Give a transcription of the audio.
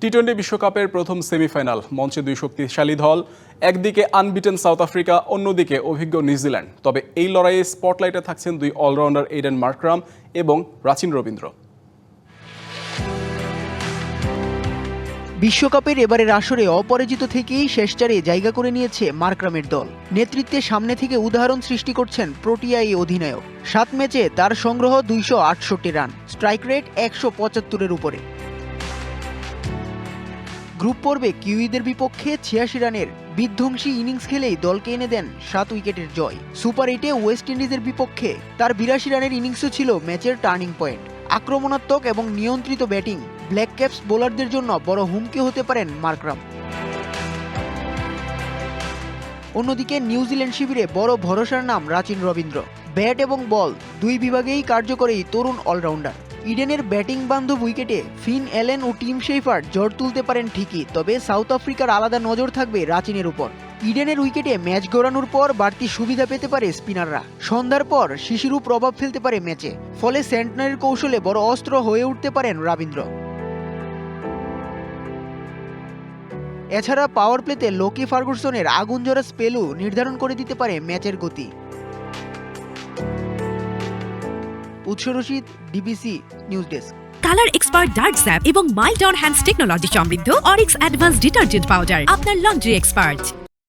টি-20 বিশ্বকাপের প্রথম সেমিফাইনাল মঞ্চে দুই শক্তিশালী দল, একদিকে আনবিটেন সাউথ আফ্রিকা, অন্যদিকে অভিজ্ঞ নিউজিল্যান্ড। তবে এই লড়াইয়ে স্পটলাইটে থাকছেন দুই অলরাউন্ডার এইডেন মার্করাম এবং রাচিন রবীন্দ্র। বিশ্বকাপের এবারের আসরে অপরাজিত থেকেই শেষ চারে জায়গা করে নিয়েছে মার্করামের দল। নেতৃত্বে সামনে থেকে উদাহরণ সৃষ্টি করছেন প্রোটিয়া এই অধিনায়ক। 7 ম্যাচে তার সংগ্রহ 268 রান, স্ট্রাইক রেট 175-এর উপরে। গ্রুপ পর্বে কিউইদের বিপক্ষে 86 রানের বিধ্বংসী ইনিংস খেলেই দলকে এনে দেন 7 উইকেটের জয়। সুপার 8-এ ওয়েস্ট ইন্ডিজের বিপক্ষে তার 82 রানের ইনিংসও ছিল ম্যাচের টার্নিং পয়েন্ট। আক্রমণাত্মক এবং নিয়ন্ত্রিত ব্যাটিং ব্ল্যাক ক্যাপস বোলারদের জন্য বড় হুমকি হতে পারেন মার্করাম। অন্যদিকে নিউজিল্যান্ড শিবিরে বড় ভরসার নাম রাচিন রবীন্দ্র। ব্যাট এবং বল দুই বিভাগেই কার্যকরী তরুণ অলরাউন্ডার। ইডেনের ব্যাটিং বান্ধব উইকেটে ফিন অ্যালেন ও টিম শেফার্ড ঝড় তুলতে পারেন ঠিকই, তবে সাউথ আফ্রিকার আলাদা নজর থাকবে রাচিনের উপর। ইডেনের উইকেটে ম্যাচ গড়ানোর পর বাড়তি সুবিধা পেতে পারে স্পিনাররা। সন্ধ্যার পর শিশিরু প্রভাব ফেলতে পারে ম্যাচে, ফলে সেন্টনারের কৌশলে বড় অস্ত্র হয়ে উঠতে পারেন রবীন্দ্র। এছাড়া পাওয়ার প্লেতে লোকি ফার্গুসনের আগুনঝরা স্পেলও নির্ধারণ করে দিতে পারে ম্যাচের গতি। উৎস Rashid, DBC news desk. Colour expert dark sap এবং মাইল্ড অন হ্যান্ডস টেকনোলজি সমৃদ্ধ অরিক্স অ্যাডভান্স ডিটারজেন্ট পাউডার আপনার লন্ড্রি এক্সপার্ট।